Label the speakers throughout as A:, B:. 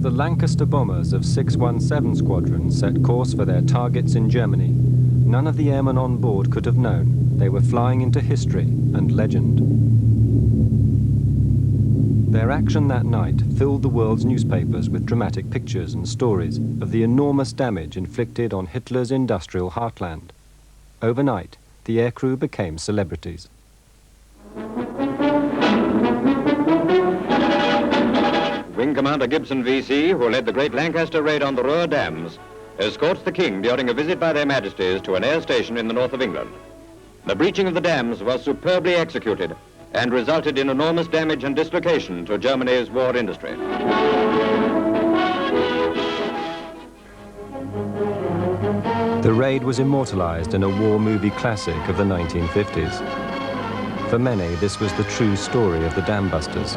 A: the Lancaster bombers of 617 Squadron set course for their targets in Germany, none of the airmen on board could have known they were flying into history and legend. Their action that night filled the world's newspapers with dramatic pictures and stories of the enormous damage inflicted on Hitler's industrial heartland. Overnight, the aircrew became celebrities.
B: Wing Commander Gibson VC, who led the great Lancaster raid on the Ruhr dams, escorts the King during a visit by their Majesties to an air station in the north of England. The breaching of the dams was superbly executed and resulted in enormous damage and dislocation to Germany's war industry.
A: The raid was immortalized in a war movie classic of the 1950s. For many, this was the true story of the Dambusters.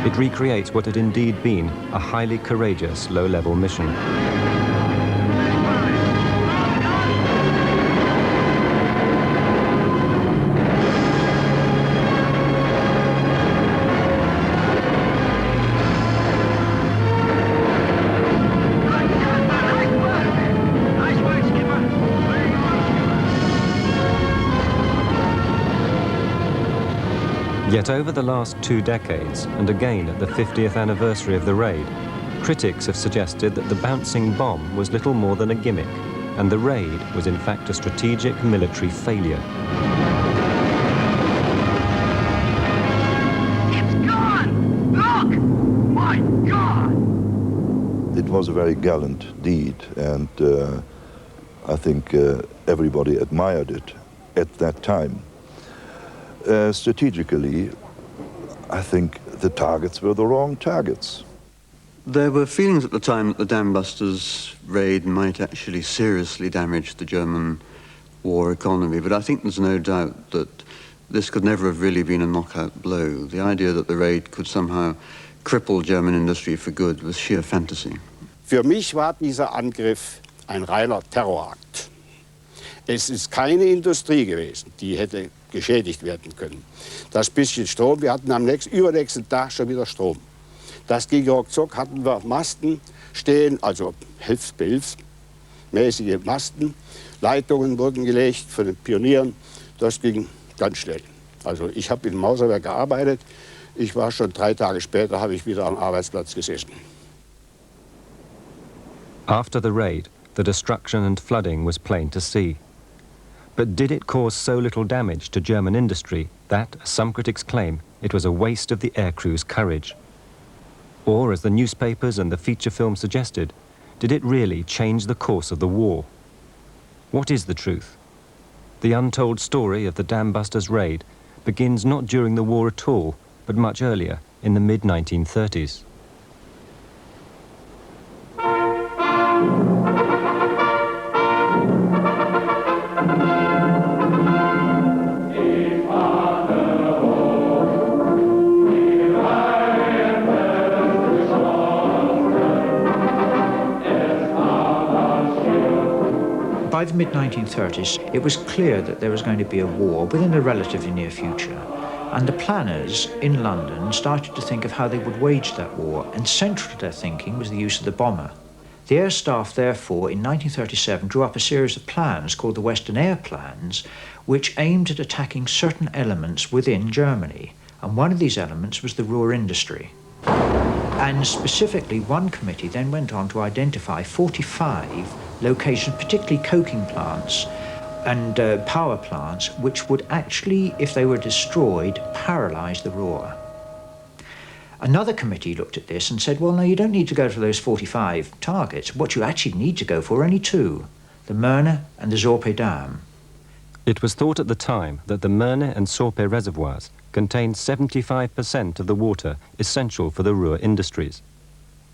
A: It recreates what had indeed been a highly courageous low-level mission. Yet over the last 2 decades, and again at the 50th anniversary of the raid, critics have suggested that the bouncing bomb was little more than a gimmick, and the raid was in fact a strategic military failure.
C: It's gone! Look! My God!
D: It was a very gallant deed, and I think everybody admired it at that time. Strategically, I think the targets were the wrong targets.
E: There were feelings at the time that the Dambusters raid might actually seriously damage the German war economy, but I think there's no doubt that this could never have really been a knockout blow. The idea that the raid could somehow cripple German industry for good was sheer fantasy.
F: Für mich war dieser Angriff ein reiner Terrorakt. Es ist keine Industrie gewesen, die hätte geschädigt werden können. Das bisschen Strom, wir hatten am übernächsten Tag schon wieder Strom. Das ging ruckzuck, hatten wir Masten stehen, also hilfsmäßige Masten. Leitungen wurden gelegt von den Pionieren. Das ging ganz schnell. Also ich habe im Mauserwerk gearbeitet. Ich war schon 3 Tage später, habe ich wieder am Arbeitsplatz gesessen.
A: After the raid, the destruction and flooding was plain to see. But did it cause so little damage to German industry that, as some critics claim, it was a waste of the aircrew's courage? Or, as the newspapers and the feature film suggested, did it really change the course of the war? What is the truth? The untold story of the Dambusters raid begins not during the war at all, but much earlier, in the mid-1930s.
G: By the mid-1930s, it was clear that there was going to be a war within the relatively near future, and the planners in London started to think of how they would wage that war, and central to their thinking was the use of the bomber. The Air Staff, therefore, in 1937 drew up a series of plans called the Western Air Plans, which aimed at attacking certain elements within Germany, and one of these elements was the Ruhr industry. And specifically, one committee then went on to identify 45 locations, particularly coking plants and power plants, which would actually, if they were destroyed, paralyze the Ruhr. Another committee looked at this and said, well, no, you don't need to go for those 45 targets. What you actually need to go for are only 2, the Möhne and the Sorpe Dam.
A: It was thought at the time that the Möhne and Sorpe reservoirs contained 75% of the water essential for the Ruhr industries.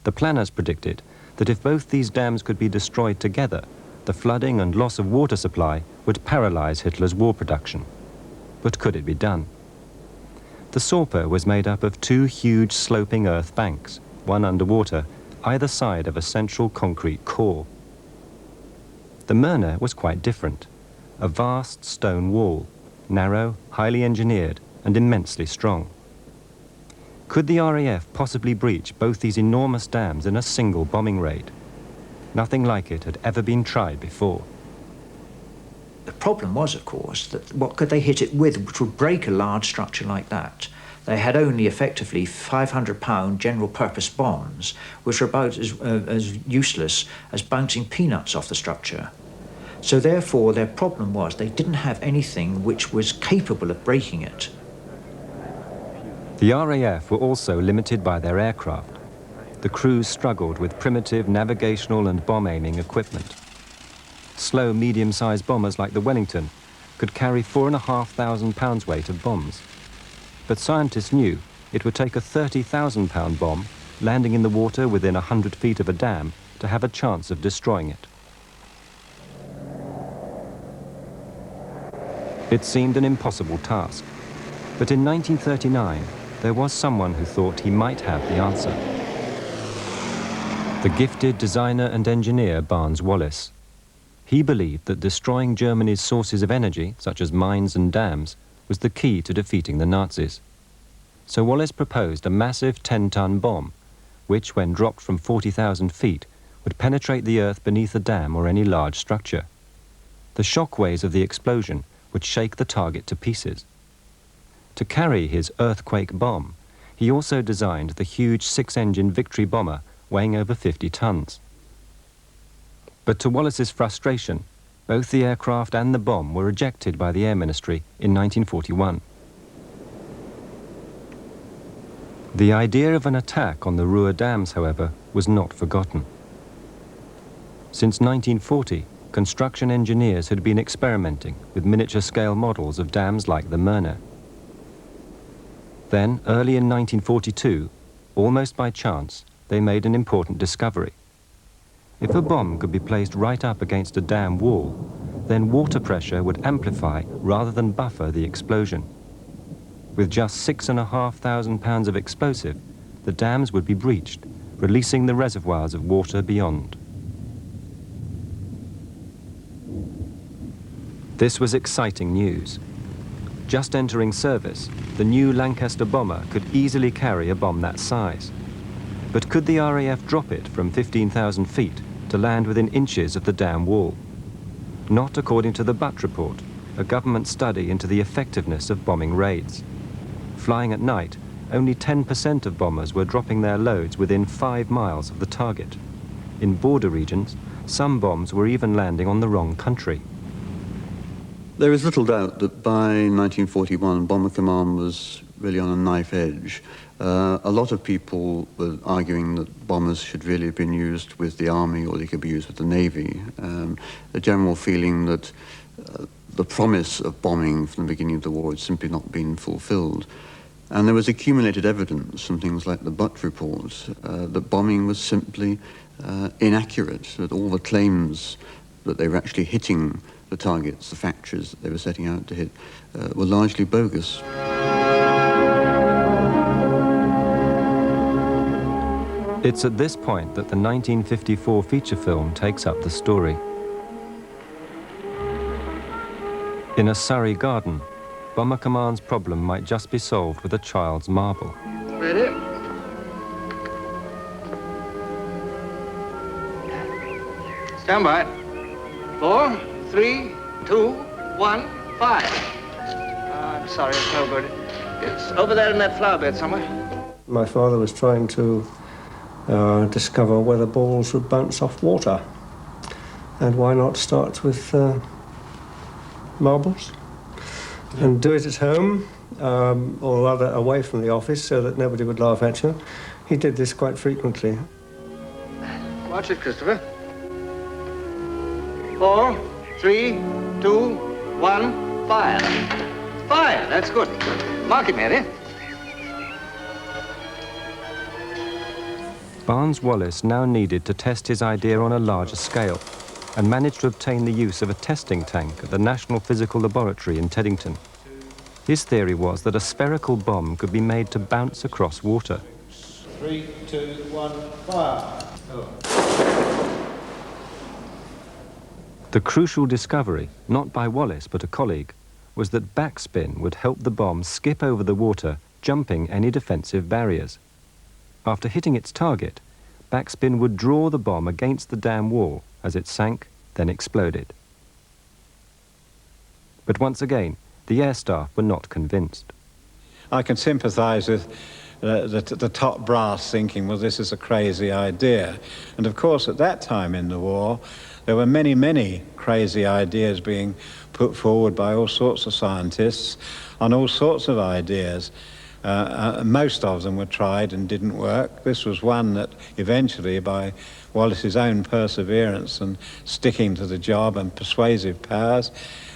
A: The planners predicted that if both these dams could be destroyed together, the flooding and loss of water supply would paralyze Hitler's war production. But could it be done? The Sorpe was made up of 2 huge sloping earth banks, one underwater, either side of a central concrete core. The Myrna was quite different. A vast stone wall, narrow, highly engineered, and immensely strong. Could the RAF possibly breach both these enormous dams in a single bombing raid? Nothing like it had ever been tried before.
G: The problem was, of course, that what could they hit it with which would break a large structure like that? They had only effectively 500-pound general-purpose bombs, which were about as useless as bouncing peanuts off the structure. So therefore, their problem was they didn't have anything which was capable of breaking it.
A: The RAF were also limited by their aircraft. The crews struggled with primitive navigational and bomb-aiming equipment. Slow, medium-sized bombers like the Wellington could carry 4,500 pounds weight of bombs. But scientists knew it would take a 30,000-pound bomb landing in the water within 100 feet of a dam to have a chance of destroying it. It seemed an impossible task. But in 1939, there was someone who thought he might have the answer. The gifted designer and engineer Barnes Wallis. He believed that destroying Germany's sources of energy, such as mines and dams, was the key to defeating the Nazis. So Wallis proposed a massive 10-ton bomb, which, when dropped from 40,000 feet, would penetrate the earth beneath a dam or any large structure. The shock waves of the explosion would shake the target to pieces. To carry his earthquake bomb, he also designed the huge 6-engine Victory bomber weighing over 50 tons. But to Wallis's frustration, both the aircraft and the bomb were rejected by the Air Ministry in 1941. The idea of an attack on the Ruhr dams, however, was not forgotten. Since 1940, construction engineers had been experimenting with miniature-scale models of dams like the Myrna. Then, early in 1942, almost by chance, they made an important discovery. If a bomb could be placed right up against a dam wall, then water pressure would amplify rather than buffer the explosion. With just 6,500 pounds of explosive, the dams would be breached, releasing the reservoirs of water beyond. This was exciting news. Just entering service, the new Lancaster bomber could easily carry a bomb that size. But could the RAF drop it from 15,000 feet to land within inches of the dam wall? Not according to the Butt Report, a government study into the effectiveness of bombing raids. Flying at night, only 10% of bombers were dropping their loads within 5 miles of the target. In border regions, some bombs were even landing on the wrong country.
E: There is little doubt that by 1941, Bomber Command was really on a knife edge. A lot of people were arguing that bombers should really have been used with the Army or they could be used with the Navy. The general feeling that the promise of bombing from the beginning of the war had simply not been fulfilled. And there was accumulated evidence from things like the Butt Report that bombing was simply inaccurate, that all the claims that they were actually hitting the targets, the factories that they were setting out to hit, were largely bogus.
A: It's at this point that the 1954 feature film takes up the story. In a Surrey garden, Bomber Command's problem might just be solved with a child's marble.
C: Ready? Stand by. 4, 3, 2, 1, fire. I'm sorry, it's no good. It's over there in that flower bed somewhere.
H: My father was trying to discover whether balls would bounce off water. And why not start with marbles and do it at home, or rather away from the office so that nobody would laugh at you. He did this quite frequently.
C: Watch it, Christopher. 4, 3, 2, 1, fire. Fire, that's good. Mark it, Mary.
A: Barnes Wallis now needed to test his idea on a larger scale and managed to obtain the use of a testing tank at the National Physical Laboratory in Teddington. His theory was that a spherical bomb could be made to bounce across water.
I: 3, 2, 1, fire. Oh.
A: The crucial discovery, not by Wallace but a colleague, was that backspin would help the bomb skip over the water, jumping any defensive barriers. After hitting its target, backspin would draw the bomb against the dam wall as it sank, then exploded. But once again, the air staff were not convinced.
I: I can sympathise with the top brass thinking, well, this is a crazy idea. And of course, at that time in the war, there were many, many crazy ideas being put forward by all sorts of scientists on all sorts of ideas. Most of them were tried and didn't work. This was one that eventually, by Wallace's own perseverance and sticking to the job and persuasive powers,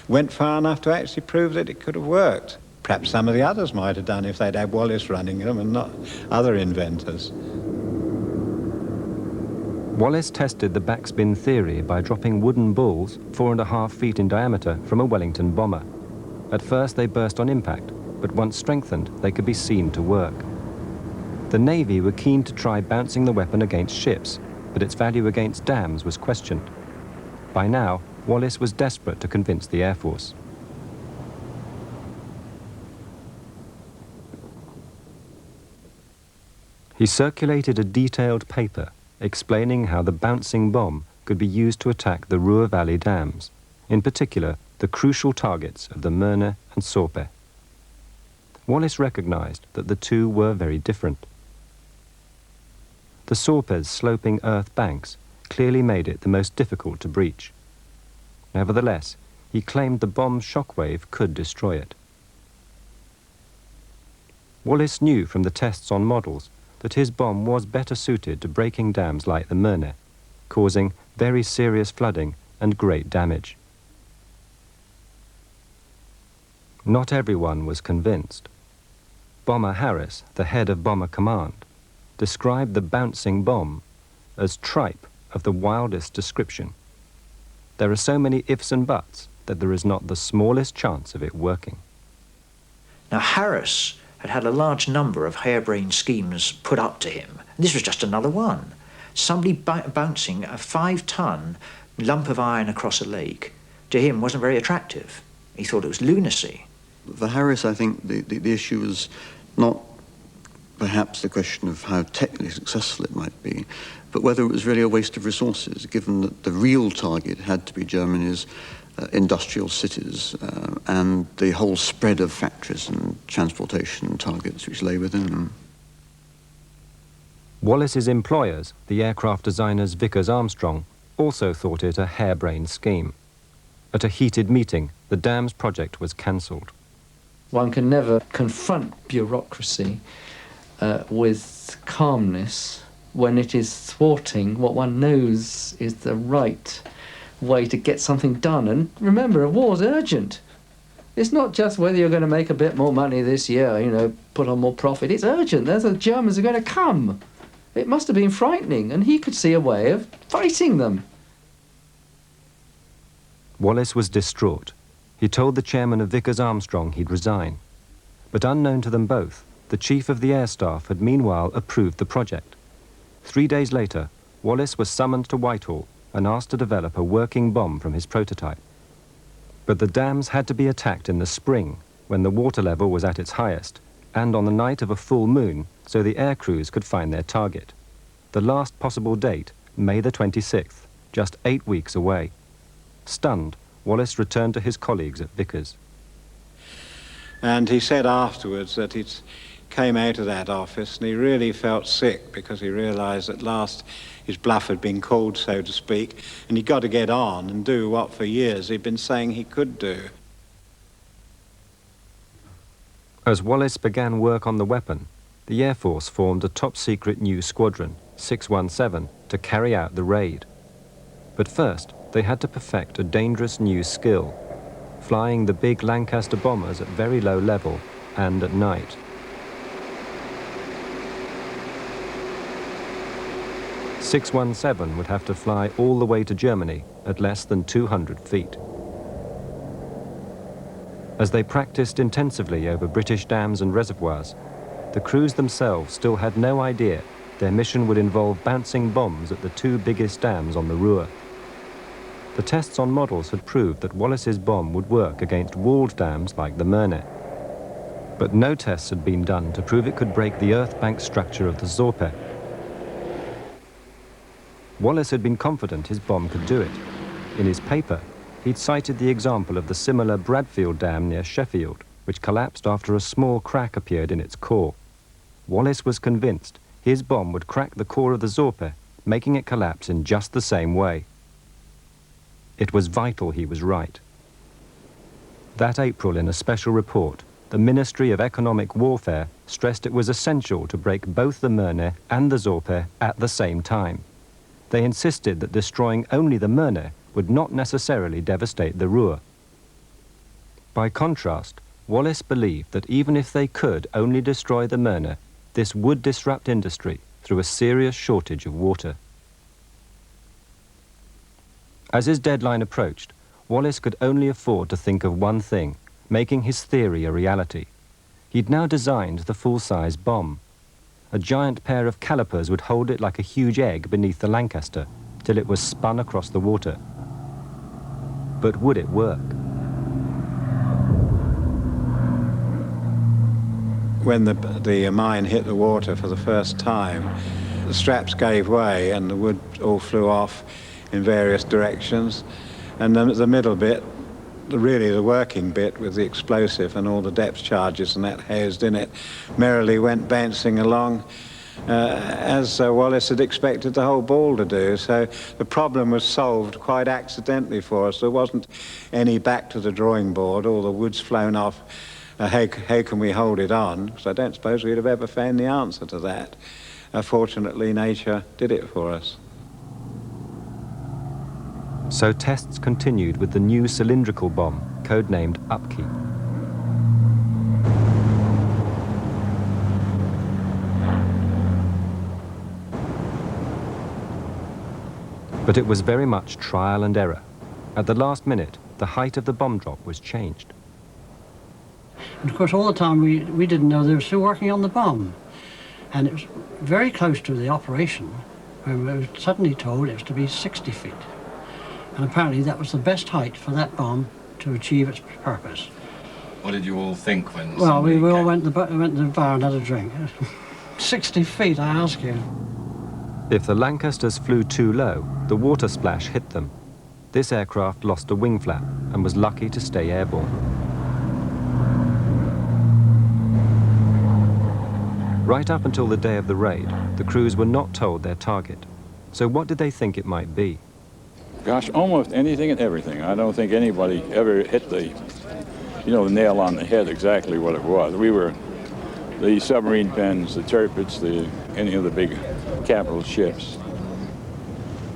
I: went far enough to actually prove that it could have worked. Perhaps some of the others might have done if they'd had Wallace running them and not other inventors.
A: Wallace tested the backspin theory by dropping wooden balls 4.5 feet in diameter from a Wellington bomber. At first they burst on impact, but once strengthened, they could be seen to work. The Navy were keen to try bouncing the weapon against ships, but its value against dams was questioned. By now, Wallace was desperate to convince the Air Force. He circulated a detailed paper explaining how the bouncing bomb could be used to attack the Ruhr Valley dams, in particular the crucial targets of the Möhne and Sorpe. Wallace recognized that the two were very different. The Sorpe's sloping earth banks clearly made it the most difficult to breach. Nevertheless, he claimed the bomb's shockwave could destroy it. Wallace knew from the tests on models that his bomb was better suited to breaking dams like the Möhne, causing very serious flooding and great damage. Not everyone was convinced. Bomber Harris, the head of Bomber Command, described the bouncing bomb as tripe of the wildest description. There are so many ifs and buts that there is not the smallest chance of it working.
G: Now, Harris had had a large number of harebrained schemes put up to him. This was just another one. Somebody bouncing a 5-ton lump of iron across a lake, to him, wasn't very attractive. He thought it was lunacy.
E: For Harris, I think the issue was not perhaps the question of how technically successful it might be, but whether it was really a waste of resources, given that the real target had to be Germany's industrial cities and the whole spread of factories and transportation targets which lay within them.
A: Wallace's employers, the aircraft designers Vickers Armstrong, also thought it a harebrained scheme. At a heated meeting, the dam's project was cancelled.
J: One can never confront bureaucracy with calmness when it is thwarting what one knows is the right way to get something done. And remember, a war's urgent. It's not just whether you're going to make a bit more money this year, you know, put on more profit. It's urgent. The Germans are going to come. It must have been frightening, and he could see a way of fighting them.
A: Wallace was distraught. He told the chairman of Vickers Armstrong he'd resign. But unknown to them both, the chief of the air staff had meanwhile approved the project. 3 days later, Wallace was summoned to Whitehall and asked to develop a working bomb from his prototype. But the dams had to be attacked in the spring, when the water level was at its highest, and on the night of a full moon, so the air crews could find their target. The last possible date, May the 26th, just 8 weeks away. Stunned, Wallace returned to his colleagues at Vickers.
I: And he said afterwards that he came out of that office and he really felt sick because he realised at last his bluff had been called, so to speak, and he'd got to get on and do what for years he'd been saying he could do.
A: As Wallace began work on the weapon, the Air Force formed a top-secret new squadron, 617, to carry out the raid. But first, they had to perfect a dangerous new skill, flying the big Lancaster bombers at very low level and at night. .617 would have to fly all the way to Germany at less than 200 feet. As they practiced intensively over British dams and reservoirs, the crews themselves still had no idea their mission would involve bouncing bombs at the two biggest dams on the Ruhr. The tests on models had proved that Wallace's bomb would work against walled dams like the Merne. But no tests had been done to prove it could break the earth bank structure of the Sorpe. Wallace had been confident his bomb could do it. In his paper, he'd cited the example of the similar Bradfield Dam near Sheffield, which collapsed after a small crack appeared in its core. Wallace was convinced his bomb would crack the core of the Sorpe, making it collapse in just the same way. It was vital he was right. That April, in a special report, the Ministry of Economic Warfare stressed it was essential to break both the Merne and the Sorpe at the same time. They insisted that destroying only the Merne would not necessarily devastate the Ruhr. By contrast, Wallace believed that even if they could only destroy the Merne, this would disrupt industry through a serious shortage of water. As his deadline approached, Wallace could only afford to think of one thing, making his theory a reality. He'd now designed the full-size bomb. A giant pair of calipers would hold it like a huge egg beneath the Lancaster, till it was spun across the water. But would it work?
I: When the mine hit the water for the first time, the straps gave way and the wood all flew off in various directions. And then the middle bit, really the working bit with the explosive and all the depth charges and that housed in it, merrily went bouncing along as Wallace had expected the whole ball to do. So the problem was solved quite accidentally for us. There wasn't any back to the drawing board, all the wood's flown off. How can we hold it on? Because I don't suppose we'd have ever found the answer to that. Fortunately, nature did it for us.
A: So tests continued with the new cylindrical bomb, codenamed Upkeep. But it was very much trial and error. At the last minute, the height of the bomb drop was changed.
K: And of course, all the time we didn't know they were still working on the bomb. And it was very close to the operation when we were suddenly told it was to be 60 feet. And apparently that was the best height for that bomb to achieve its purpose.
L: What did you all think when...
K: Well, we all went to the bar and had a drink. 60 feet, I ask you.
A: If the Lancasters flew too low, the water splash hit them. This aircraft lost a wing flap and was lucky to stay airborne. Right up until the day of the raid, the crews were not told their target. So what did they think it might be?
M: Gosh, almost anything and everything. I don't think anybody ever hit the nail on the head exactly what it was. We were the submarine pens, the turrets, any of the big capital ships.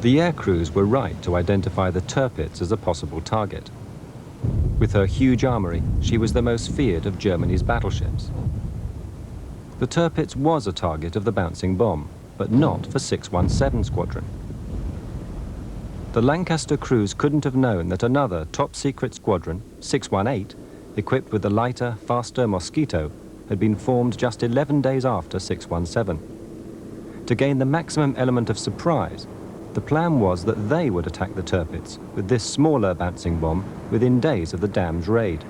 A: The air crews were right to identify the Tirpitz as a possible target. With her huge armory, she was the most feared of Germany's battleships. The Tirpitz was a target of the bouncing bomb, but not for 617 Squadron. The Lancaster crews couldn't have known that another top-secret squadron, 618, equipped with the lighter, faster Mosquito, had been formed just 11 days after 617. To gain the maximum element of surprise, the plan was that they would attack the Tirpitz with this smaller bouncing bomb within days of the dam's raid.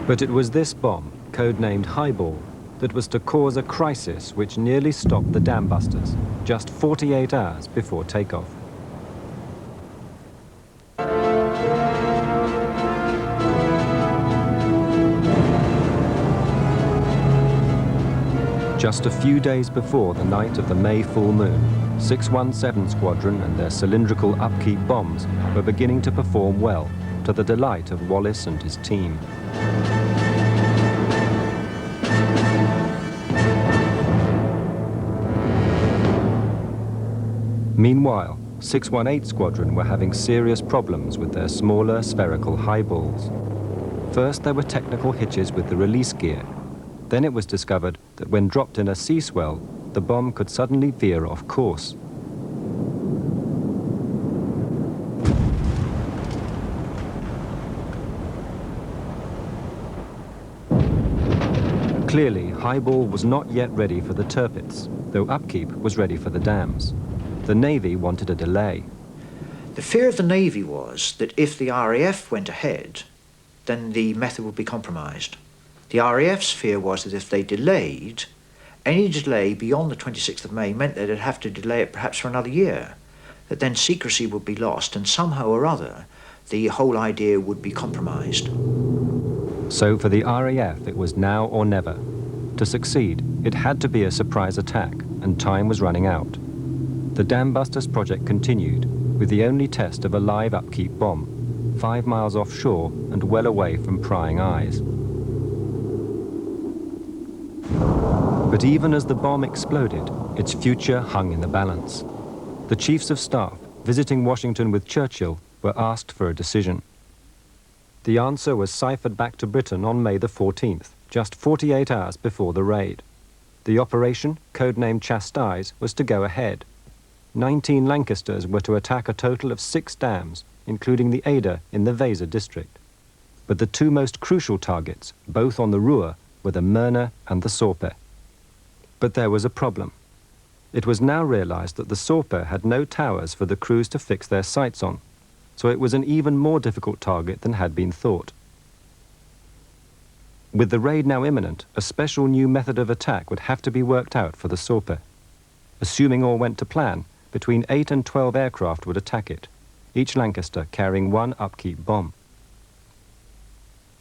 A: But it was this bomb, codenamed Highball, that was to cause a crisis which nearly stopped the Dambusters just 48 hours before takeoff. Just a few days before the night of the May full moon, 617 Squadron and their cylindrical Upkeep bombs were beginning to perform well, to the delight of Wallace and his team. Meanwhile, 618 Squadron were having serious problems with their smaller spherical highballs. First, there were technical hitches with the release gear. Then it was discovered that when dropped in a sea swell, the bomb could suddenly veer off course. Clearly, Highball was not yet ready for the Tirpitz. There though upkeep was ready for the dams. The Navy wanted a delay.
G: The fear of the Navy was that if the RAF went ahead, then the method would be compromised. The RAF's fear was that if they delayed, any delay beyond the 26th of May meant that they'd have to delay it perhaps for another year, that then secrecy would be lost and somehow or other the whole idea would be compromised.
A: So for the RAF, it was now or never. To succeed, it had to be a surprise attack, and time was running out. The Dambusters project continued, with the only test of a live upkeep bomb, 5 miles offshore and well away from prying eyes. But even as the bomb exploded, its future hung in the balance. The chiefs of staff, visiting Washington with Churchill, were asked for a decision. The answer was ciphered back to Britain on May the 14th, just 48 hours before the raid. The operation, codenamed Chastise, was to go ahead. 19 Lancasters were to attack a total of 6 dams, including the Ada in the Weser district. But the two most crucial targets, both on the Ruhr, were the Möhne and the Sorpe. But there was a problem. It was now realized that the Sorpe had no towers for the crews to fix their sights on, so it was an even more difficult target than had been thought. With the raid now imminent, a special new method of attack would have to be worked out for the Sorpe. Assuming all went to plan, between 8 and 12 aircraft would attack it, each Lancaster carrying 1 upkeep bomb.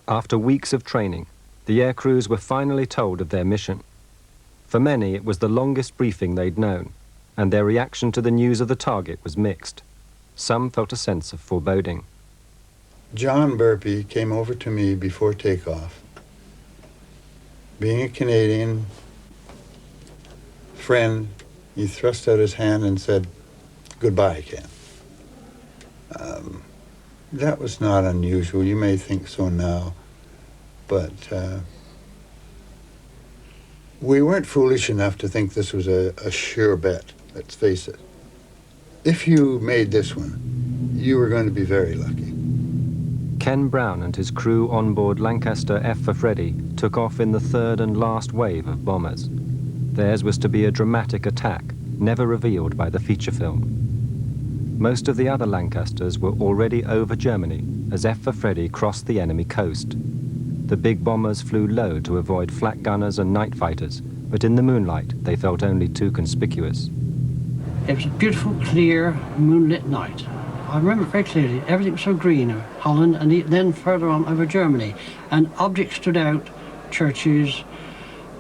A: After weeks of training, the air crews were finally told of their mission. For many, it was the longest briefing they'd known, and their reaction to the news of the target was mixed. Some felt a sense of foreboding.
N: John Burpee came over to me before takeoff. Being a Canadian friend, he thrust out his hand and said, "Goodbye, Ken." That was not unusual. You may think so now, but we weren't foolish enough to think this was a sure bet, let's face it. If you made this one, you were going to be very lucky.
A: Ken Brown and his crew on board Lancaster F for Freddy took off in the third and last wave of bombers. Theirs was to be a dramatic attack, never revealed by the feature film. Most of the other Lancasters were already over Germany as F for Freddy crossed the enemy coast. The big bombers flew low to avoid flak gunners and night fighters, but in the moonlight they felt only too conspicuous.
K: It was a beautiful, clear, moonlit night. I remember very clearly, everything was so green, Holland, and then further on over Germany. And objects stood out, churches,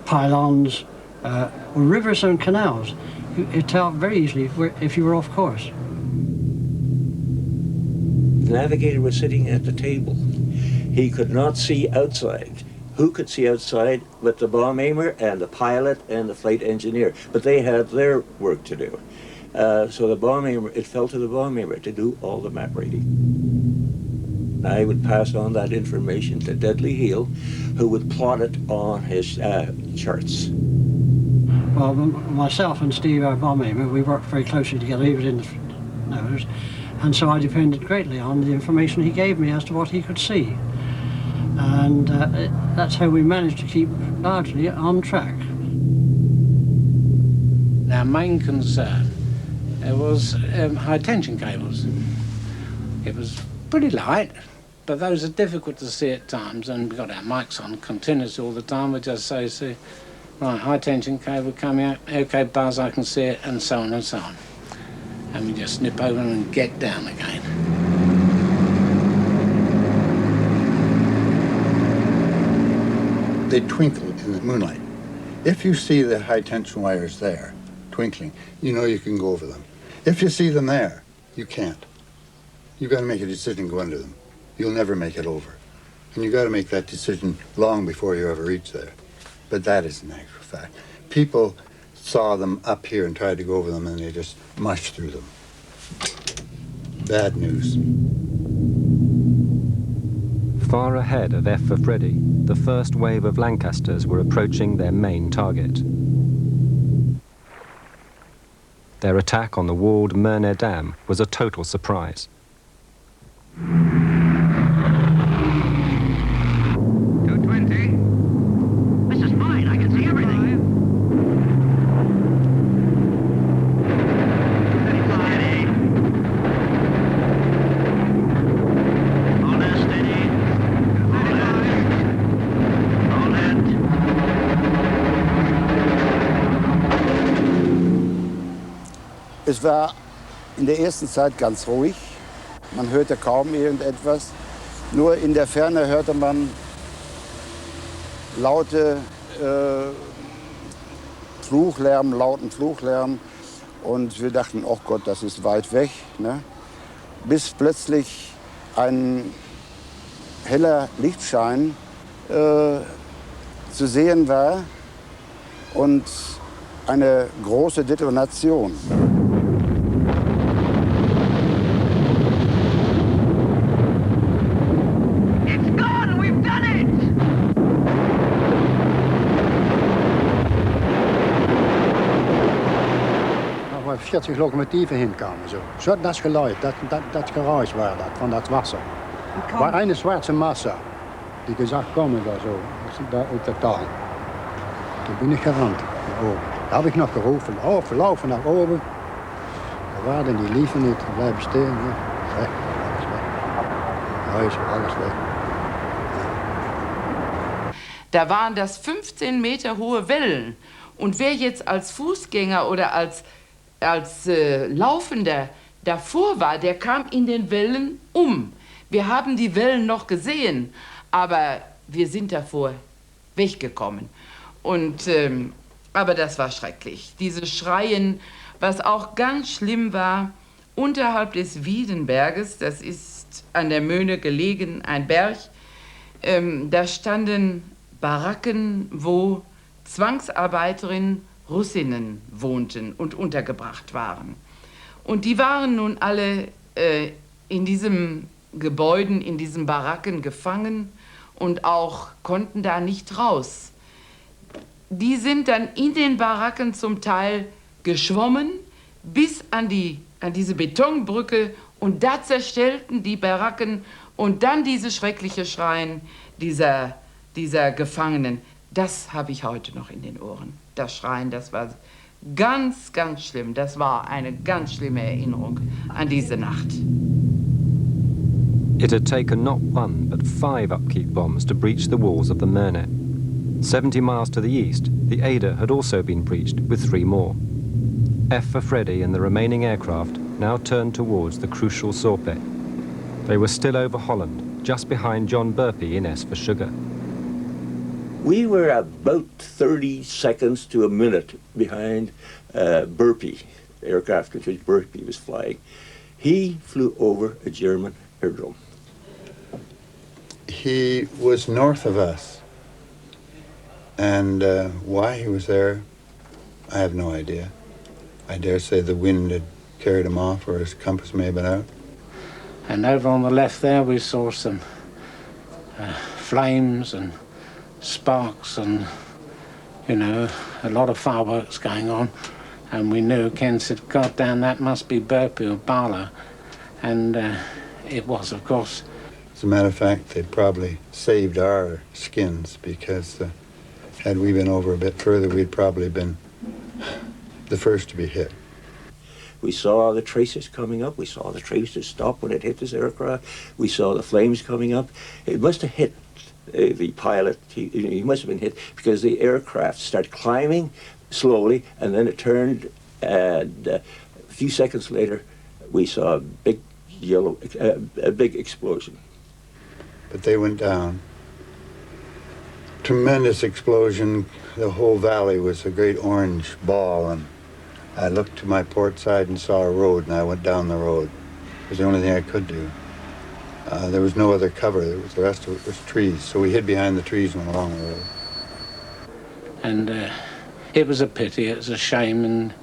K: pylons, rivers and canals. You could tell very easily if you were off course.
O: The navigator was sitting at the table. He could not see outside. Who could see outside but the bomb aimer and the pilot and the flight engineer? But they had their work to do. So the bomb aimer, it fell to the bomb aimer to do all the map reading. I would pass on that information to Dudley Heel, who would plot it on his charts.
K: Well, myself and Steve, our bomb aimer, we worked very closely together. He was in the nose, and so I depended greatly on the information he gave me as to what he could see. And that's how we managed to keep largely on track.
P: Our main concern was high tension cables. It was pretty light, but those are difficult to see at times, and we've got our mics on continuously all the time. We just say, right, high tension cable coming out, okay, Buzz, I can see it, and so on and so on. And we just snip over and get down again.
N: They twinkled in the moonlight. If you see the high tension wires there, twinkling, you know you can go over them. If you see them there, you can't. You've got to make a decision to go under them. You'll never make it over. And you've got to make that decision long before you ever reach there. But that is an actual fact. People saw them up here and tried to go over them, and they just mushed through them. Bad news.
A: Far ahead of F for Freddy, the first wave of Lancasters were approaching their main target. Their attack on the walled Möhne Dam was a total surprise.
Q: 220. This is fine. I can see everything.
F: Es war in der ersten Zeit ganz ruhig. Man hörte kaum irgendetwas. Nur in der Ferne hörte man laute lauten Fluchlärm. Und wir dachten, oh Gott, das ist weit weg. Ne? Bis plötzlich ein heller Lichtschein zu sehen war und eine große Detonation.
Q: Waar 40 locomotiven hinkamen. Zo dat geluid, dat geruis war dat, van dat Wasser. War eine schwarze Masse, die gesagt, kommen da so, da uit der Tal. Toen bin ich gerannt nach oben. Da habe ich noch gerufen, laufen nach oben. Da waren die liefen nicht, bleiben stehen. Ja. Weg, alles weg. Huis, alles weg.
R: Da waren das 15 Meter hohe Wellen. Und wer jetzt als Fußgänger oder als Laufender davor war, der kam in den Wellen um. Wir haben die Wellen noch gesehen, aber wir sind davor weggekommen. Und, aber das war schrecklich. Dieses Schreien, was auch ganz schlimm war, unterhalb des Wiedenberges, das ist an der Möhne gelegen, ein Berg, da standen Baracken, wo Zwangsarbeiterinnen, Russinnen wohnten und untergebracht waren. Und die waren nun alle in diesen Gebäuden, in diesen Baracken gefangen und auch konnten da nicht raus. Die sind dann in den Baracken zum Teil geschwommen bis an diese Betonbrücke und da zerstellten die Baracken und dann dieses schreckliche Schreien dieser Gefangenen. Das habe ich heute noch in den Ohren. Das Schreien, das war ganz, ganz schlimm. Das war eine ganz schlimme Erinnerung an diese Nacht.
A: It had taken not one, but 5 upkeep bombs to breach the walls of the Möhne. 70 miles to the east, the Ada had also been breached with 3 more. F for Freddy and the remaining aircraft now turned towards the crucial Sorpe. They were still over Holland, just behind John Burpee in S for Sugar.
O: We were about 30 seconds to a minute behind Burpee, the aircraft which Burpee was flying. He flew over a German aerodrome.
N: He was north of us, and why he was there, I have no idea. I dare say the wind had carried him off, or his compass may have been out.
P: And over on the left there we saw some flames and sparks and, you know, a lot of fireworks going on. And we knew, Ken said, God damn, that must be Burpee or Barlow. And it was, of course.
N: As a matter of fact, they probably saved our skins, because had we been over a bit further, we'd probably been the first to be hit.
O: We saw the tracers coming up. We saw the tracers stop when it hit this aircraft. We saw the flames coming up. It must have hit the pilot. He must have been hit because the aircraft started climbing slowly, and then it turned, and a few seconds later, we saw a big big explosion.
N: But they went down. Tremendous explosion. The whole valley was a great orange ball, and I looked to my port side and saw a road, and I went down the road. It was the only thing I could do. There was no other cover. The rest of it was trees, so we hid behind the trees and went along the road.
P: And it was a pity, it was a shame, and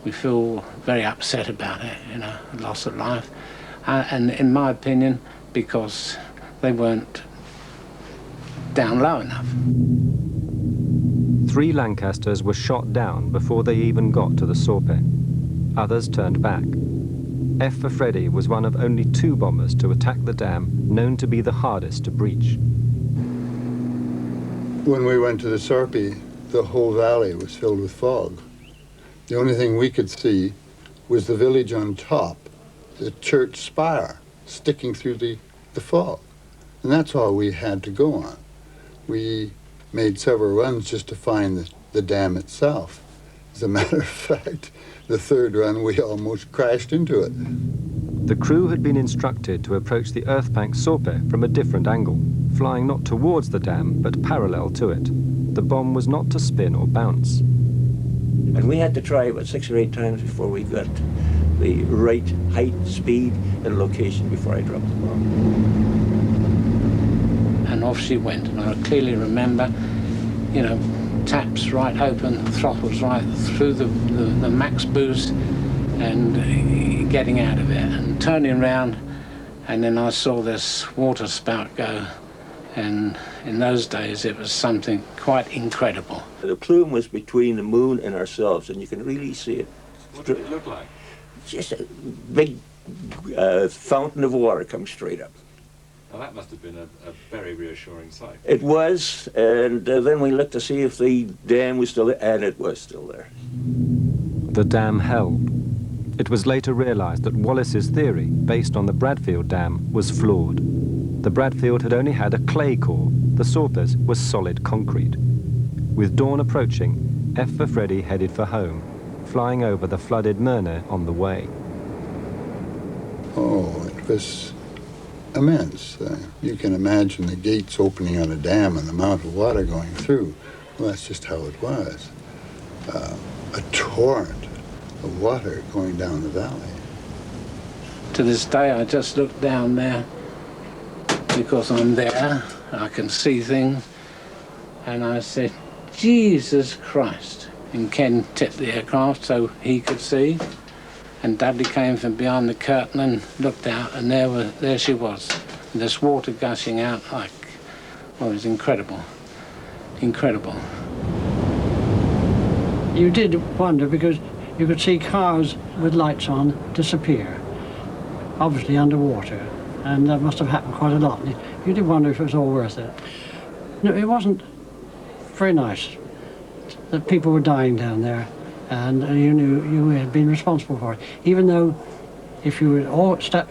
P: we feel very upset about it, you know, loss of life. And in my opinion, because they weren't down low enough.
A: 3 Lancasters were shot down before they even got to the Sorpe. Others turned back. F for Freddy was one of only 2 bombers to attack the dam known to be the hardest to breach.
N: When we went to the Sorpe, the whole valley was filled with fog. The only thing we could see was the village on top, the church spire, sticking through the fog. And that's all we had to go on. We made several runs just to find the dam itself. As a matter of fact, the third one, we almost crashed into it.
A: The crew had been instructed to approach the earth-packed Sorpe from a different angle, flying not towards the dam, but parallel to it. The bomb was not to spin or bounce.
O: And we had to try about 6 or 8 times before we got the right height, speed, and location before I dropped the bomb.
P: And off she went, and I clearly remember, you know, taps right open, throttles right through the max boost, and getting out of it, and turning around, and then I saw this water spout go, and in those days it was something quite incredible.
O: The plume was between the moon and ourselves, and you can really see it.
L: What did it look like?
O: Just a big fountain of water come straight up.
L: Well, that must have been a very reassuring sight.
O: It was, and then we looked to see if the dam was still there, and it was still there.
A: The dam held. It was later realized that Wallace's theory, based on the Bradfield Dam, was flawed. The Bradfield had only had a clay core. The Sorpes was solid concrete. With dawn approaching, F for Freddy headed for home, flying over the flooded Myrna on the way.
N: Oh, it was immense. You can imagine the gates opening on a dam and the amount of water going through. Well, that's just how it was. A torrent of water going down the valley.
P: To this day, I just look down there because I'm there, I can see things, and I said, Jesus Christ. And Ken tipped the aircraft so he could see, and Dudley came from behind the curtain and looked out, and there she was. And this water gushing out like, well, it was incredible, incredible.
K: You did wonder because you could see cars with lights on disappear, obviously underwater, and that must have happened quite a lot. You did wonder if it was all worth it. No, it wasn't very nice that people were dying down there, and you knew you had been responsible for it. Even though if you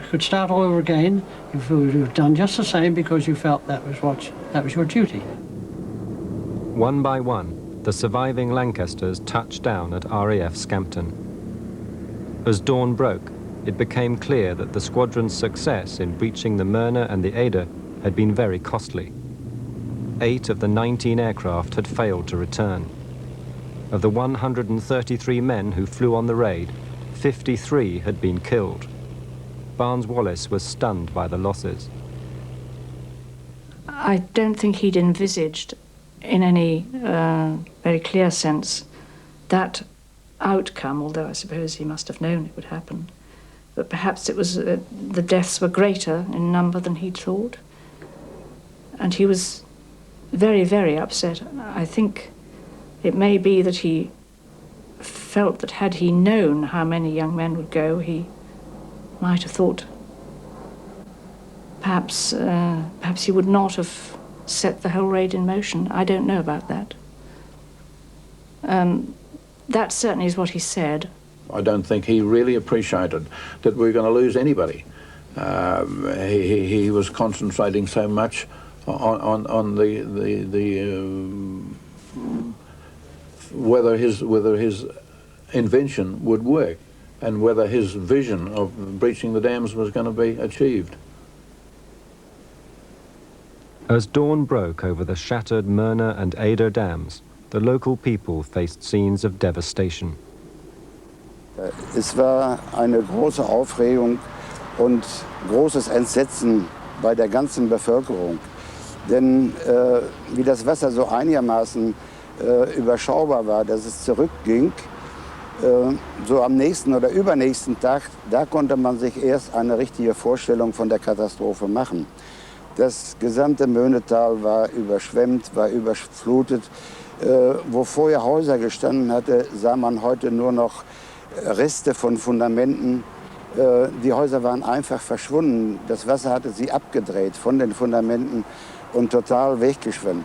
K: could start all over again, you would have done just the same because you felt that was your duty.
A: One by one, the surviving Lancasters touched down at RAF Scampton. As dawn broke, it became clear that the squadron's success in breaching the Myrna and the Ada had been very costly. 8 of the 19 aircraft had failed to return. Of the 133 men who flew on the raid, 53 had been killed. Barnes-Wallis was stunned by the losses.
S: I don't think he'd envisaged in any very clear sense that outcome, although I suppose he must have known it would happen. But perhaps it was the deaths were greater in number than he'd thought. And he was very, very upset. I think it may be that he felt that had he known how many young men would go, he might have thought perhaps he would not have set the whole raid in motion. I don't know about that. That certainly is what he said.
T: I don't think he really appreciated that we were going to lose anybody. He was concentrating so much on whether his invention would work and whether his vision of breaching the dams was going to be achieved.
A: As dawn broke over the shattered Myrna and Ada dams, the local people faced scenes of devastation.
F: Es war eine große Aufregung und großes Entsetzen bei der ganzen Bevölkerung. Denn wie das Wasser so einigermaßen überschaubar war, dass es zurückging, so am nächsten oder übernächsten Tag, da konnte man sich erst eine richtige Vorstellung von der Katastrophe machen. Das gesamte Möhnetal war überschwemmt, war überflutet. Wo vorher Häuser gestanden hatte, sah man heute nur noch Reste von Fundamenten. Die Häuser waren einfach verschwunden. Das Wasser hatte sie abgedreht von den Fundamenten und total weggeschwemmt.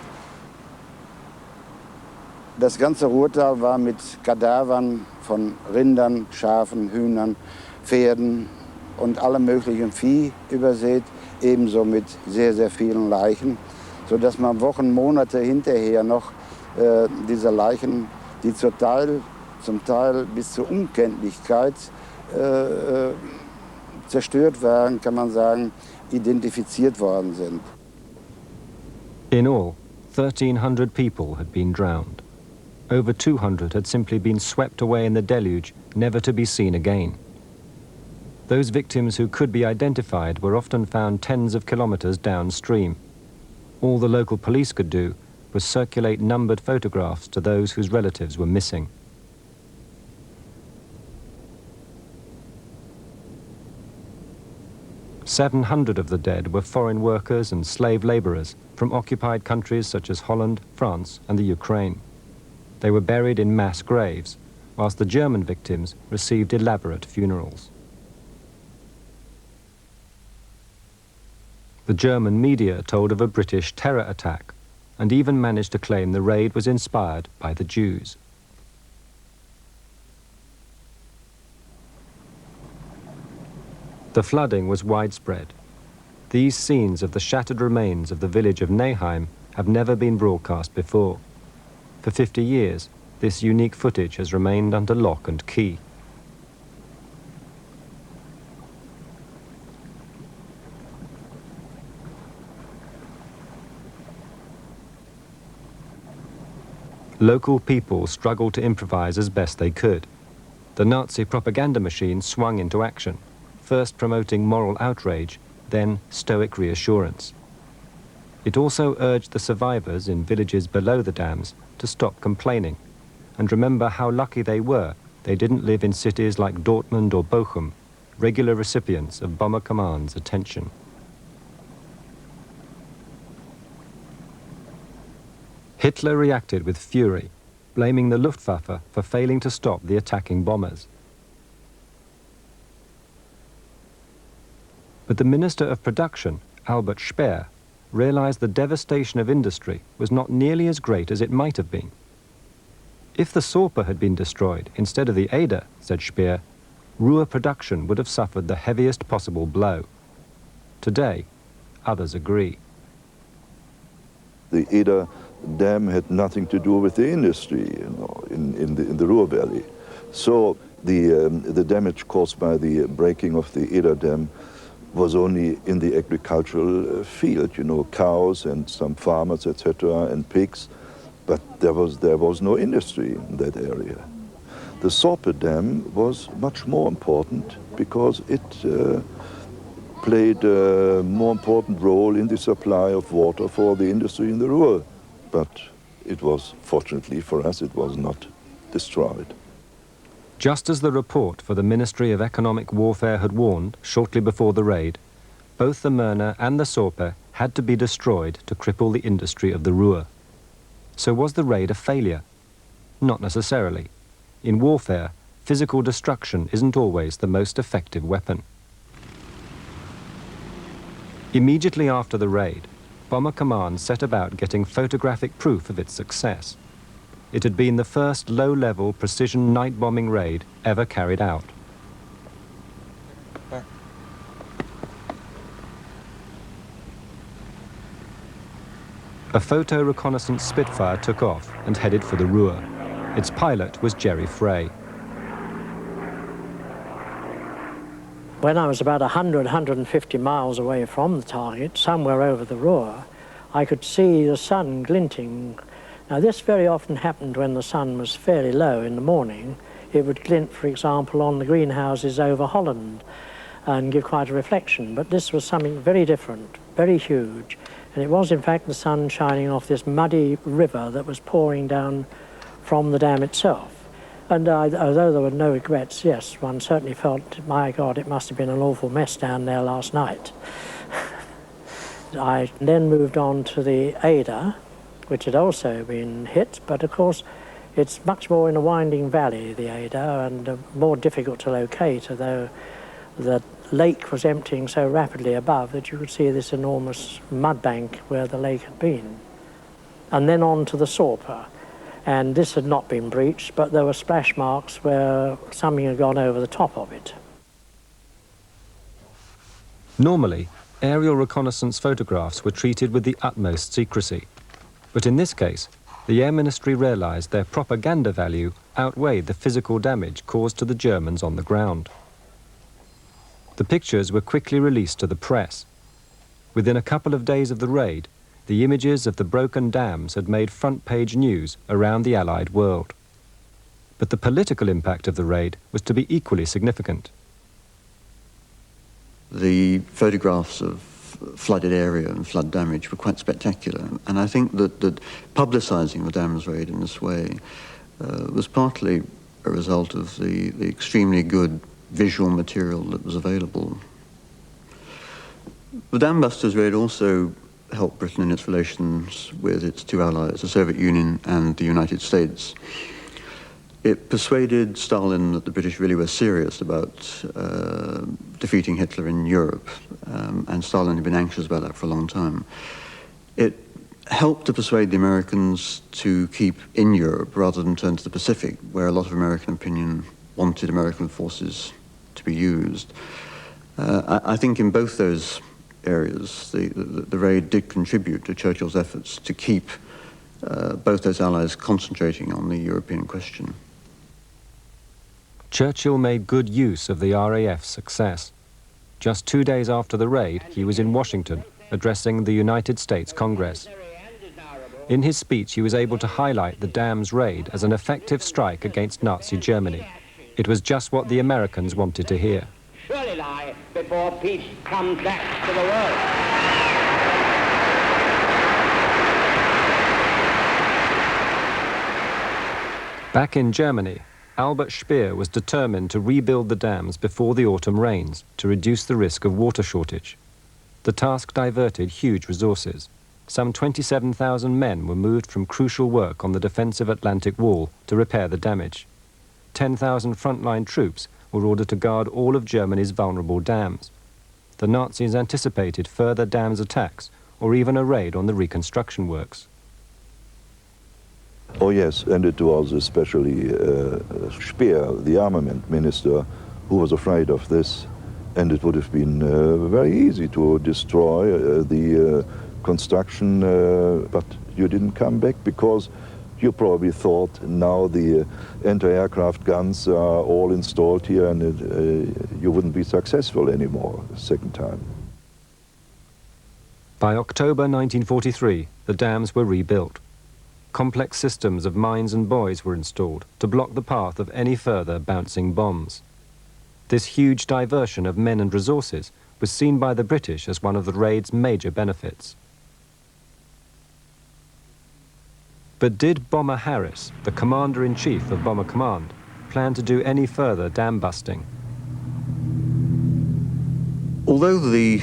F: Das ganze Ruhrtal war mit Kadavern von Rindern, Schafen, Hühnern, Pferden und allem möglichen Vieh übersät, ebenso mit sehr, sehr vielen Leichen, sodass man Wochen, Monate hinterher noch diese Leichen, die zum Teil
U: zum Teil bis zur Unkenntlichkeit zerstört waren, kann man sagen, identifiziert worden sind.
A: In all, 1,300 people had been drowned. Over 200 had simply been swept away in the deluge, never to be seen again. Those victims who could be identified were often found tens of kilometers downstream. All the local police could do was circulate numbered photographs to those whose relatives were missing. "700 of the dead were foreign workers and slave laborers from occupied countries such as Holland, France, and the Ukraine. They were buried in mass graves, whilst the German victims received elaborate funerals. The German media told of a British terror attack and even managed to claim the raid was inspired by the Jews. The flooding was widespread. These scenes of the shattered remains of the village of Neheim have never been broadcast before. For 50 years, this unique footage has remained under lock and key. Local people struggled to improvise as best they could. The Nazi propaganda machine swung into action, first promoting moral outrage, then stoic reassurance. It also urged the survivors in villages below the dams to stop complaining and remember how lucky they were they didn't live in cities like Dortmund or Bochum, regular recipients of Bomber Command's attention. Hitler reacted with fury, blaming the Luftwaffe for failing to stop the attacking bombers. But the Minister of Production, Albert Speer, realized the devastation of industry was not nearly as great as it might have been. If the Sorpe had been destroyed instead of the Eder, said Speer, Ruhr production would have suffered the heaviest possible blow. Today, others agree.
D: The Eder dam had nothing to do with the industry, in the Ruhr Valley. So the damage caused by the breaking of the Eder dam was only in the agricultural field, cows and some farmers, etc., and pigs, but there was no industry in that area. The Sorpe dam was much more important because it played a more important role in the supply of water for the industry in the Ruhr. But it was, fortunately for us, it was not destroyed.
A: Just as the report for the Ministry of Economic Warfare had warned shortly before the raid, both the Möhne and the Sorpe had to be destroyed to cripple the industry of the Ruhr. So was the raid a failure? Not necessarily. In warfare, physical destruction isn't always the most effective weapon. Immediately after the raid, Bomber Command set about getting photographic proof of its success. It had been the first low-level precision night bombing raid ever carried out. A photo reconnaissance Spitfire took off and headed for the Ruhr. Its pilot was Jerry Frey.
V: When I was about 150 miles away from the target, somewhere over the Ruhr, I could see the sun glinting. Now this very often happened when the sun was fairly low in the morning. It would glint, for example, on the greenhouses over Holland and give quite a reflection. But this was something very different, very huge. And it was, in fact, the sun shining off this muddy river that was pouring down from the dam itself. And although there were no regrets, yes, one certainly felt, my God, it must have been an awful mess down there last night. I then moved on to the Eder, which had also been hit, but of course it's much more in a winding valley, the Eder, and more difficult to locate, although the lake was emptying so rapidly above that you could see this enormous mud bank where the lake had been. And then on to the Sorpe, and this had not been breached, but there were splash marks where something had gone over the top of it.
A: Normally, aerial reconnaissance photographs were treated with the utmost secrecy. But in this case, the Air Ministry realized their propaganda value outweighed the physical damage caused to the Germans on the ground. The pictures were quickly released to the press. Within a couple of days of the raid, the images of the broken dams had made front-page news around the Allied world. But the political impact of the raid was to be equally significant.
E: The photographs of flooded area and flood damage were quite spectacular, and I think that publicising the dams raid in this way was partly a result of the extremely good visual material that was available. The Dambusters Raid also helped Britain in its relations with its two allies, the Soviet Union and the United States. It persuaded Stalin that the British really were serious about defeating Hitler in Europe, and Stalin had been anxious about that for a long time. It helped to persuade the Americans to keep in Europe rather than turn to the Pacific, where a lot of American opinion wanted American forces to be used. I think in both those areas, the raid did contribute to Churchill's efforts to keep both those allies concentrating on the European question.
A: Churchill made good use of the RAF's success. Just 2 days after the raid, he was in Washington, addressing the United States Congress. In his speech, he was able to highlight the dams raid as an effective strike against Nazi Germany. It was just what the Americans wanted to hear.
B: Surely lie before peace comes back to the world.
A: Back in Germany, Albert Speer was determined to rebuild the dams before the autumn rains to reduce the risk of water shortage. The task diverted huge resources. Some 27,000 men were moved from crucial work on the defensive Atlantic Wall to repair the damage. 10,000 frontline troops were ordered to guard all of Germany's vulnerable dams. The Nazis anticipated further dams attacks or even a raid on the reconstruction works.
D: Oh yes, and it was especially Speer, the armament minister, who was afraid of this, and it would have been very easy to destroy the construction, but you didn't come back because you probably thought now the anti-aircraft guns are all installed here and you wouldn't be successful anymore the second time.
A: By October 1943, the dams were rebuilt. Complex systems of mines and buoys were installed to block the path of any further bouncing bombs. This huge diversion of men and resources was seen by the British as one of the raid's major benefits. But did Bomber Harris, the Commander-in-Chief of Bomber Command, plan to do any further dam busting?
E: Although the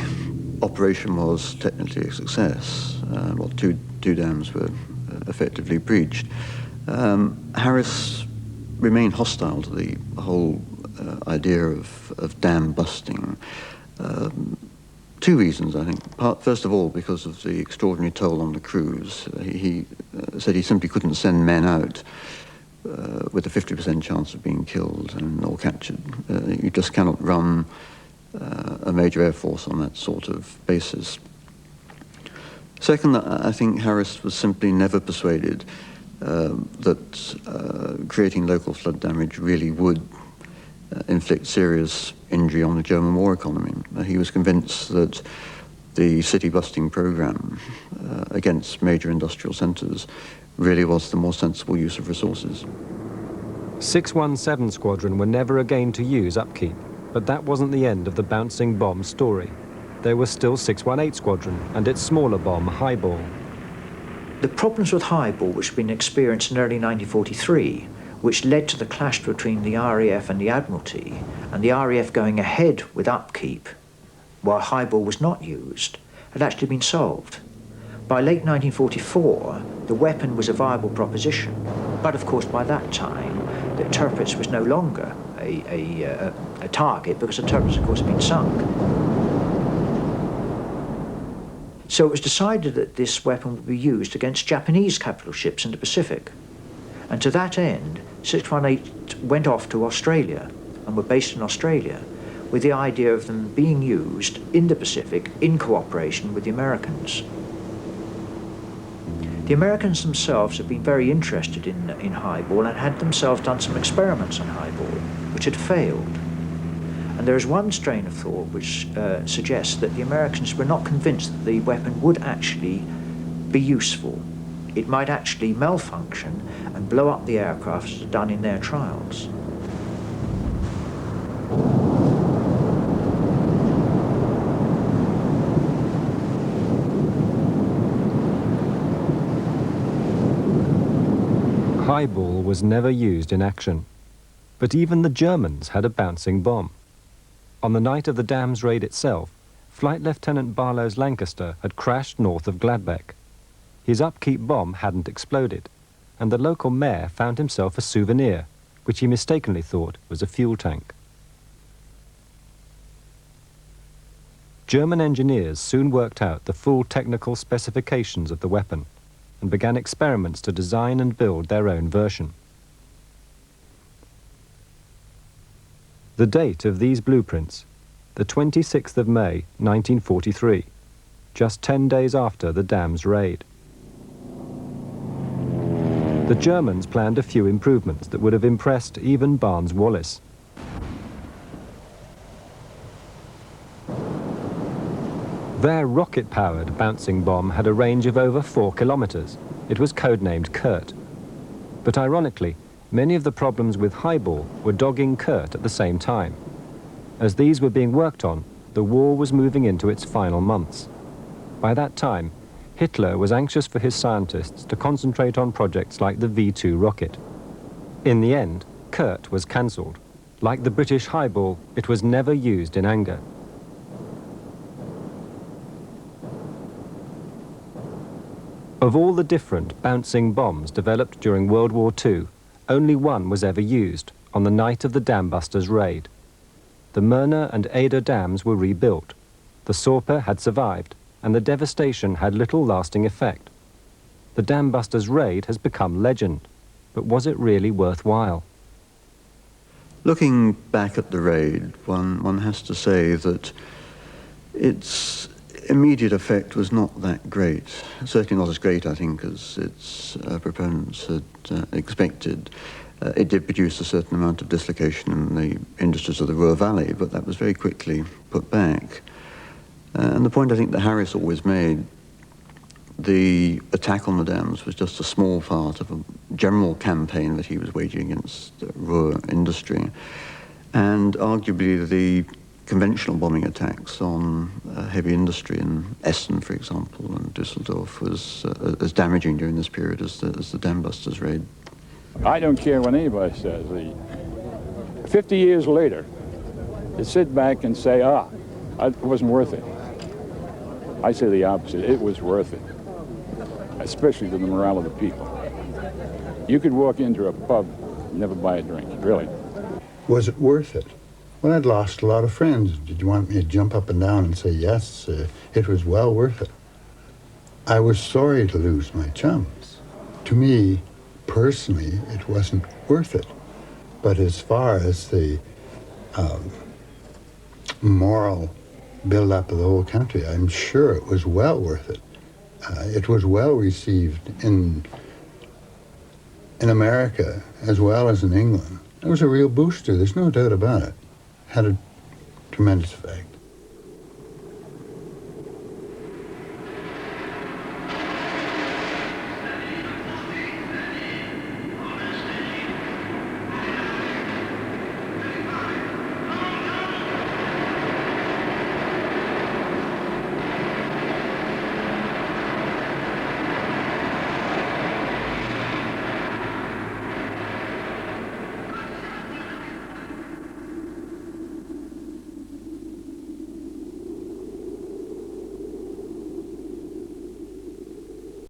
E: operation was technically a success, two dams were effectively breached, Harris remained hostile to the whole idea of dam busting. Two reasons, I think. First of all, because of the extraordinary toll on the crews. He said he simply couldn't send men out with a 50% chance of being killed or captured. You just cannot run a major air force on that sort of basis. Second, I think Harris was simply never persuaded that creating local flood damage really would inflict serious injury on the German war economy. He was convinced that the city-busting program against major industrial centres really was the more sensible use of resources.
A: 617 Squadron were never again to use upkeep, but that wasn't the end of the bouncing bomb story. There was still 618 Squadron and its smaller bomb, Highball.
G: The problems with Highball, which had been experienced in early 1943, which led to the clash between the RAF and the Admiralty, and the RAF going ahead with upkeep while Highball was not used, had actually been solved. By late 1944, the weapon was a viable proposition, but of course by that time, the Tirpitz was no longer a target because the Tirpitz, of course, had been sunk. So it was decided that this weapon would be used against Japanese capital ships in the Pacific. And to that end, 618 went off to Australia and were based in Australia with the idea of them being used in the Pacific in cooperation with the Americans. The Americans themselves had been very interested in highball and had themselves done some experiments on highball, which had failed. And there is one strain of thought which suggests that the Americans were not convinced that the weapon would actually be useful. It might actually malfunction and blow up the aircraft as done in their trials.
A: Highball was never used in action, but even the Germans had a bouncing bomb. On the night of the Dambusters raid itself, Flight Lieutenant Barlow's Lancaster had crashed north of Gladbeck. His upkeep bomb hadn't exploded, and the local mayor found himself a souvenir, which he mistakenly thought was a fuel tank. German engineers soon worked out the full technical specifications of the weapon and began experiments to design and build their own version. The date of these blueprints, the 26th of May, 1943, just 10 days after the Dambusters raid. The Germans planned a few improvements that would have impressed even Barnes-Wallis. Their rocket-powered bouncing bomb had a range of over 4 kilometers. It was codenamed Kurt. But ironically, many of the problems with highball were dogging Kurt at the same time. As these were being worked on, the war was moving into its final months. By that time, Hitler was anxious for his scientists to concentrate on projects like the V2 rocket. In the end, Kurt was cancelled. Like the British highball, it was never used in anger. Of all the different bouncing bombs developed during World War II, only one was ever used, on the night of the Dambusters raid. The Myrna and Ada dams were rebuilt. The Sorpe had survived, and the devastation had little lasting effect. The Dambusters raid has become legend, but was it really worthwhile?
E: Looking back at the raid, one has to say that its immediate effect was not that great. Certainly not as great, I think, as its proponents had expected. It did produce a certain amount of dislocation in the industries of the Ruhr Valley, but that was very quickly put back. And the point I think that Harris always made, the attack on the dams was just a small part of a general campaign that he was waging against Ruhr industry. And arguably the conventional bombing attacks on heavy industry in Essen, for example, and Düsseldorf was as damaging during this period as the Dambusters raid.
M: I don't care what anybody says. 50 years later, to sit back and say, it wasn't worth it. I say the opposite. It was worth it, especially to the morale of the people. You could walk into a pub and never buy a drink, really.
N: Was it worth it? Well, I'd lost a lot of friends. Did you want me to jump up and down and say, yes, it was well worth it? I was sorry to lose my chums. To me, personally, it wasn't worth it. But as far as the moral build-up of the whole country, I'm sure it was well worth it. It was well received in America as well as in England. It was a real booster, there's no doubt about it. Had a tremendous effect.